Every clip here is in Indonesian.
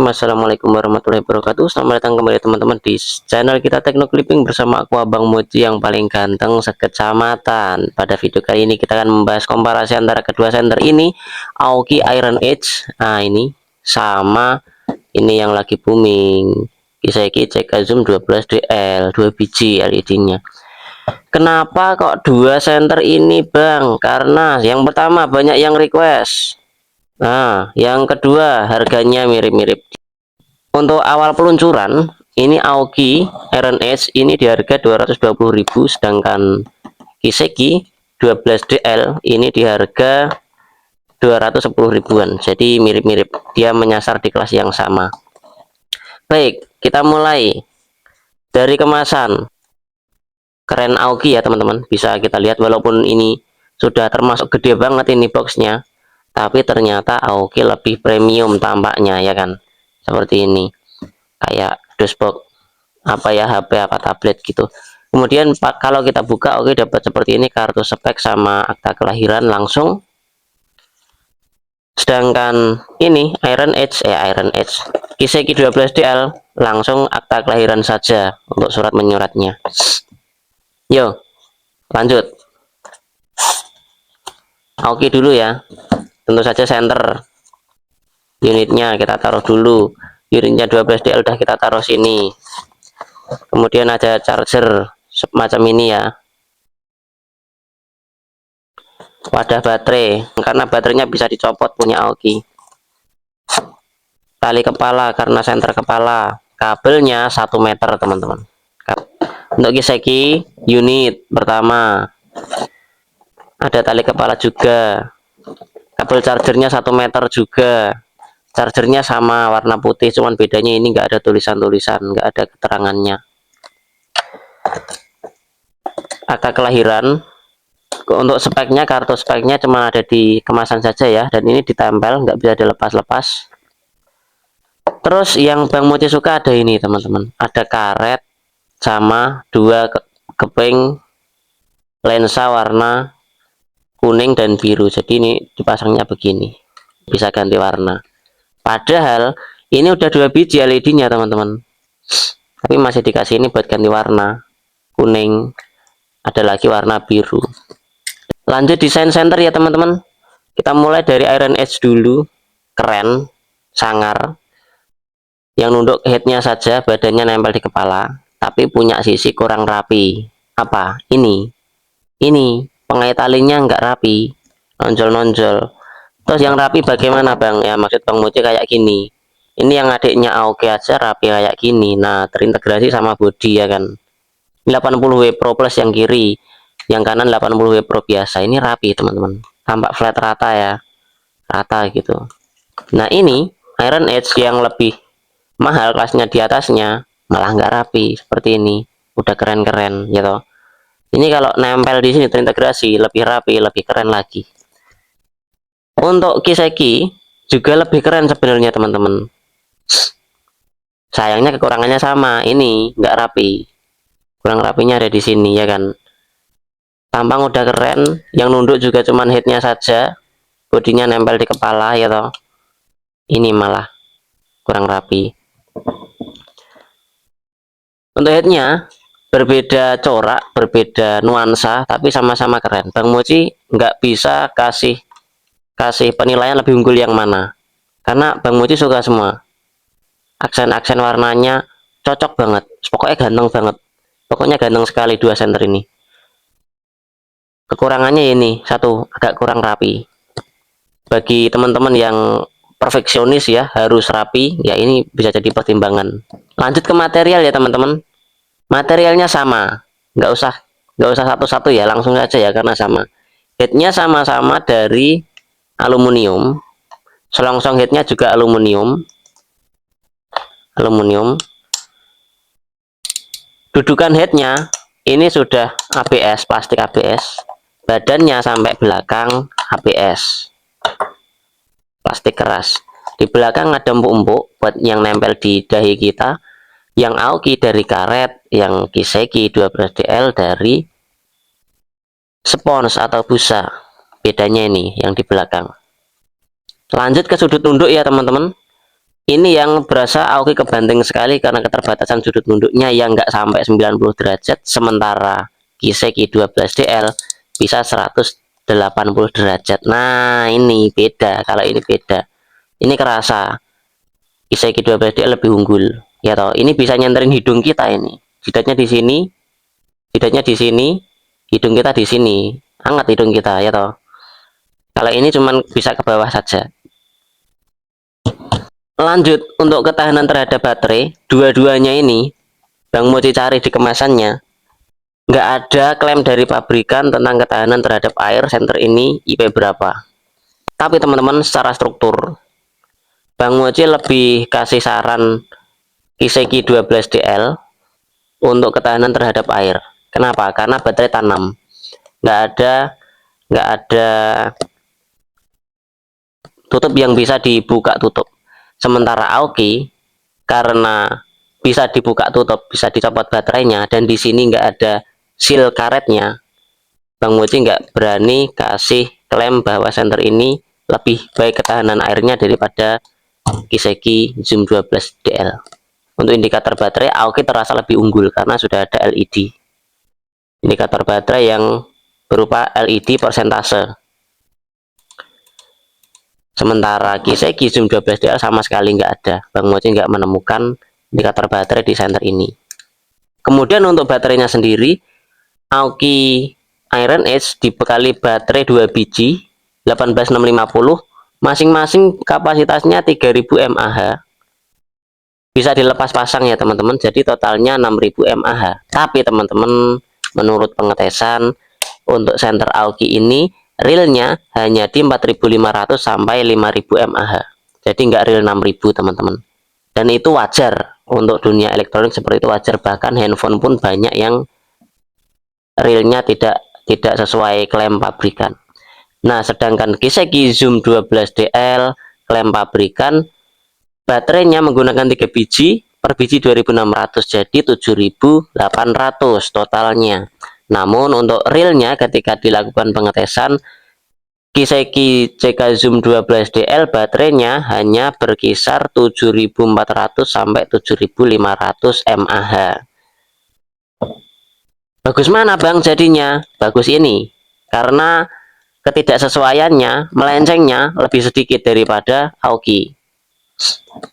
Assalamualaikum warahmatullahi wabarakatuh. Selamat datang kembali teman-teman di channel kita Tekno Clipping bersama aku Abang Moji yang paling ganteng sekecamatan. Pada video kali ini kita akan membahas komparasi antara kedua senter ini, Aoki Iron Edge. Nah, ini sama ini yang lagi booming, Kiseki CK Zoom 12DL 2 biji LED-nya. Kenapa kok dua senter ini, Bang? Karena yang pertama banyak yang request. Nah, yang kedua harganya mirip-mirip. Untuk awal peluncuran ini Aoki Iron Edge ini di harga 220.000, sedangkan Kiseki 12DL ini di harga 210 ribuan. Jadi mirip-mirip, dia menyasar di kelas yang sama. Baik, kita mulai dari kemasan. Keren Aoki ya teman-teman, bisa kita lihat walaupun ini sudah termasuk gede banget ini boxnya, tapi ternyata Aoki lebih premium tampaknya ya kan, seperti ini, kayak dashboard apa ya, HP apa tablet gitu. Kemudian kalau kita buka Aoki dapat seperti ini, kartu spek sama akta kelahiran langsung. Sedangkan ini Iron Edge Kiseki 12DL langsung akta kelahiran saja untuk surat menyuratnya. Yo lanjut Aoki dulu ya. Tentu saja senter unitnya kita taruh dulu, unitnya 12DL udah kita taruh sini. Kemudian ada charger semacam ini ya, wadah baterai karena baterainya bisa dicopot punya Aoki. Tali kepala karena senter kepala, kabelnya 1 meter teman-teman. Untuk Kiseki unit pertama ada tali kepala juga, kabel chargernya 1 meter juga, chargernya sama warna putih, cuman bedanya ini enggak ada tulisan-tulisan, enggak ada keterangannya. Akta kelahiran untuk speknya, kartu speknya cuma ada di kemasan saja ya, dan ini ditempel, nggak bisa dilepas-lepas. Terus yang Bang Moci suka ada ini teman-teman, ada karet sama 2 keping lensa warna kuning dan biru. Jadi ini dipasangnya begini, bisa ganti warna. Padahal ini udah 2 biji LED-nya teman-teman, tapi masih dikasih ini buat ganti warna kuning, ada lagi warna biru. Lanjut desain center ya teman-teman. Kita mulai dari Iron Edge dulu, keren, sangar. Yang nunduk headnya saja, badannya nempel di kepala, tapi punya sisi kurang rapi. Apa? Ini pengait talinya nggak rapi, nonjol-nonjol. Terus yang rapi bagaimana Bang? Ya maksud Bang Moci kayak gini. Ini yang adiknya Aoki aja rapi kayak gini. Nah, terintegrasi sama body ya kan. 80W Pro Plus yang kiri, yang kanan 80W Pro biasa. Ini rapi teman-teman, tampak flat rata ya, rata gitu. Nah ini Iron Edge yang lebih mahal kelasnya di atasnya malah nggak rapi seperti ini, udah keren-keren gitu. Ini kalau nempel di sini terintegrasi lebih rapi, lebih keren lagi. Untuk Kiseki juga lebih keren sebenarnya teman-teman. Sayangnya kekurangannya sama, ini nggak rapi, kurang rapinya ada di sini ya kan. Tampang udah keren, yang nunduk juga cuman headnya saja, bodinya nempel di kepala ya toh. Ini malah kurang rapi. Untuk headnya berbeda corak, berbeda nuansa, tapi sama-sama keren. Bang Moci nggak bisa kasih penilaian lebih unggul yang mana, karena Bang Moci suka semua. Aksen-aksen warnanya cocok banget, pokoknya ganteng banget, pokoknya ganteng sekali dua senter ini. Kekurangannya ini satu, agak kurang rapi. Bagi teman-teman yang perfeksionis ya, harus rapi ya, ini bisa jadi pertimbangan. Lanjut ke material ya teman-teman. Materialnya sama, nggak usah satu-satu ya, langsung saja ya karena sama. Headnya sama-sama dari aluminium, selongsong headnya juga aluminium. Dudukan headnya ini sudah ABS, plastik ABS. Badannya sampai belakang ABS, plastik keras. Di belakang ada empuk-empuk buat yang nempel di dahi kita. Yang Aoki dari karet, yang Kiseki 12DL dari spons atau busa. Bedanya ini yang di belakang. Lanjut ke sudut tunduk ya teman-teman. Ini yang berasa Aoki kebanting sekali karena keterbatasan sudut nunduknya yang nggak sampai 90 derajat, sementara Kiseki 12DL bisa 180 derajat. Nah, ini beda. Kalau ini beda. Ini kerasa Kiseki 12DL lebih unggul. Ya toh, ini bisa nyenterin hidung kita ini. Jidatnya di sini, jidatnya di sini, hidung kita di sini. Hangat hidung kita, ya toh. Kalau ini cuman bisa ke bawah saja. Lanjut, untuk ketahanan terhadap baterai, dua-duanya ini Bang Mochi cari di kemasannya, nggak ada klaim dari pabrikan tentang ketahanan terhadap air senter ini IP berapa. Tapi teman-teman, secara struktur Bang Mochi lebih kasih saran Kiseki 12DL untuk ketahanan terhadap air. Kenapa? Karena baterai tanam, nggak ada tutup yang bisa dibuka tutup. Sementara Aoki karena bisa dibuka tutup, bisa dicopot baterainya, dan di sini nggak ada seal karetnya, Bang Mochi nggak berani kasih klaim bahwa senter ini lebih baik ketahanan airnya daripada Kiseki Zoom 12DL. Untuk indikator baterai, Aoki terasa lebih unggul karena sudah ada LED. Indikator baterai yang berupa LED persentase. Sementara Kiseki Zoom 12DL sama sekali nggak ada. Bang Mochi nggak menemukan indikator baterai di senter ini. Kemudian untuk baterainya sendiri, Aoki Iron Edge dibekali baterai 2 biji 18650, masing-masing kapasitasnya 3000 mAh. Bisa dilepas pasang ya teman-teman, jadi totalnya 6000 mAh. Tapi teman-teman, menurut pengetesan untuk senter Aoki ini realnya hanya di 4500 sampai 5000 mAh. Jadi nggak real 6000 teman-teman. Dan itu wajar untuk dunia elektronik, seperti itu wajar. Bahkan handphone pun banyak yang realnya tidak sesuai klaim pabrikan. Nah, sedangkan Kiseki Zoom 12DL klaim pabrikan baterainya menggunakan 3 biji, per biji 2600, jadi 7800 totalnya. Namun untuk realnya ketika dilakukan pengetesan, Kiseki CK Zoom 12DL baterainya hanya berkisar 7400 sampai 7500 mAh. Bagus mana Bang jadinya? Bagus ini, karena ketidaksesuaiannya, melencengnya lebih sedikit daripada Aoki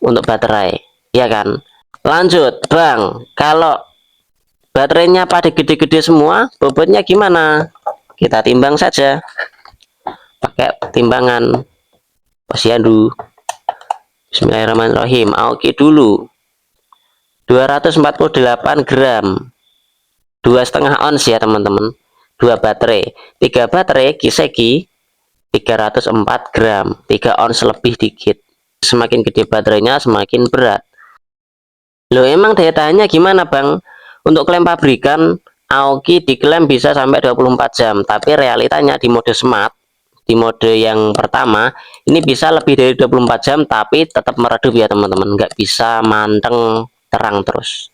untuk baterai, ya kan? Lanjut Bang, kalau baterainya pada gede-gede semua, bobotnya gimana? Kita timbang saja pakai timbangan posyandu. Bismillahirrahmanirrahim. Aoki dulu 248 gram, 2,5 ons ya teman-teman. 2 baterai, 3 baterai Kiseki 304 gram, 3 ons lebih dikit. Semakin gede baterainya semakin berat. Loh, emang daya tahannya gimana Bang? Untuk klaim pabrikan, Aoki diklaim bisa sampai 24 jam, tapi realitanya di mode smart, di mode yang pertama, ini bisa lebih dari 24 jam, tapi tetap meredup ya teman-teman, nggak bisa manteng terang terus.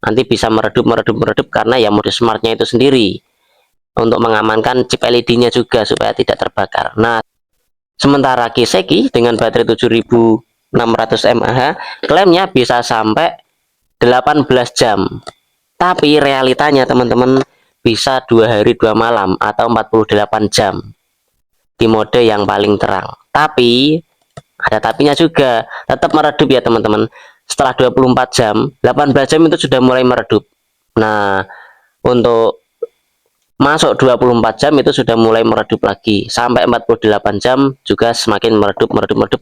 Nanti bisa meredup karena ya mode smartnya itu sendiri, untuk mengamankan chip LED-nya juga supaya tidak terbakar. Nah, sementara Kiseki dengan baterai 7600 mAh, klaimnya bisa sampai 18 jam. Tapi realitanya teman-teman bisa 2 hari 2 malam atau 48 jam di mode yang paling terang. Tapi ada tapinya juga, tetap meredup ya teman-teman. Setelah 24 jam, 18 jam itu sudah mulai meredup. Nah, untuk masuk 24 jam itu sudah mulai meredup lagi, sampai 48 jam juga semakin meredup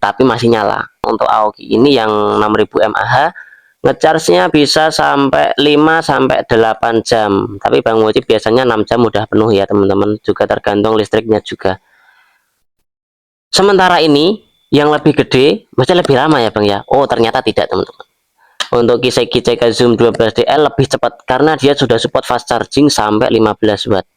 tapi masih nyala. Untuk Aoki ini yang 6000 mAh, ngecharge-nya bisa sampai 5 sampai 8 jam, tapi Bang Mochi biasanya 6 jam udah penuh ya teman-teman, juga tergantung listriknya juga. Sementara ini yang lebih gede masih lebih lama ya Bang ya. Oh, ternyata tidak teman-teman. Untuk Kiseki CK Zoom 12DL lebih cepat karena dia sudah support fast charging sampai 15 watt.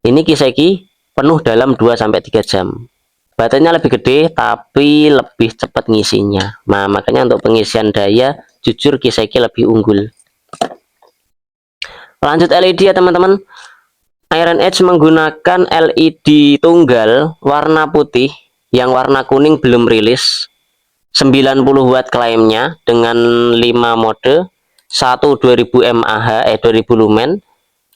Ini Kiseki penuh dalam 2 sampai 3 jam. Baterainya lebih gede tapi lebih cepat ngisinya. Nah, makanya untuk pengisian daya jujur Kiseki lebih unggul. Lanjut LED ya teman-teman. Iron Edge menggunakan LED tunggal warna putih, yang warna kuning belum rilis. 90 watt klaimnya dengan 5 mode. 1 2000 mAh 2000 lumen,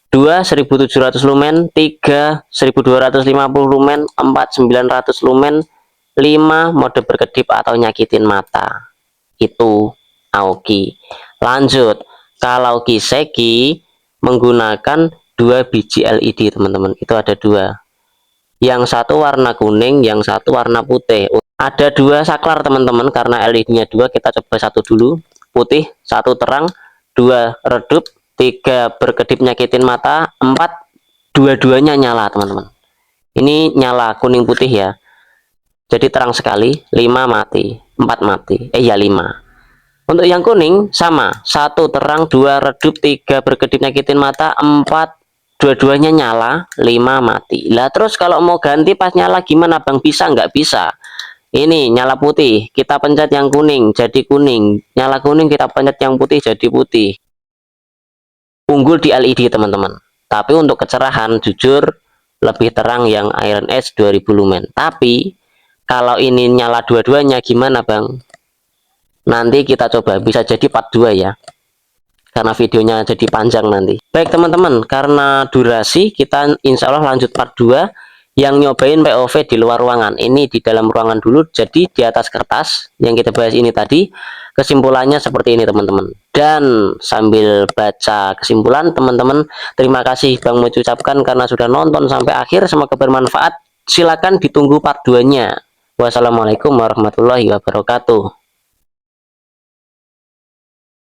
2 1700 lumen, 3 1250 lumen, 4 900 lumen, 5 mode berkedip atau nyakitin mata. Itu Aoki. Lanjut, kalau Kiseki menggunakan 2 biji LED teman-teman. Itu ada 2. Yang satu warna kuning, yang satu warna putih. Ada 2 saklar teman-teman, karena LED-nya 2, kita coba satu dulu. Putih, 1 terang, 2 redup, 3 berkedip nyakitin mata, 4 dua-duanya nyala teman-teman. Ini nyala kuning putih ya. Jadi terang sekali. 5 mati, 4 mati. Ya 5. Untuk yang kuning sama, 1 terang, 2 redup, 3 berkedip nyakitin mata, 4 dua-duanya nyala, 5 mati. Lah terus kalau mau ganti pas nyala gimana Bang? Bisa nggak? Bisa. Ini nyala putih, kita pencet yang kuning jadi kuning, nyala kuning kita pencet yang putih jadi putih. Unggul di LED teman-teman. Tapi untuk kecerahan jujur lebih terang yang Iron Edge 2000 lumen. Tapi kalau ini nyala dua-duanya gimana Bang? Nanti kita coba, bisa jadi part 2 ya, karena videonya jadi panjang nanti. Baik teman-teman, karena durasi kita insya Allah lanjut part 2 yang nyobain POV di luar ruangan. Ini di dalam ruangan dulu, jadi di atas kertas yang kita bahas ini tadi kesimpulannya seperti ini teman-teman. Dan sambil baca kesimpulan teman-teman, terima kasih Bang mau ucapkan karena sudah nonton sampai akhir, semoga bermanfaat. Silakan ditunggu part 2 nya. Wassalamualaikum warahmatullahi wabarakatuh.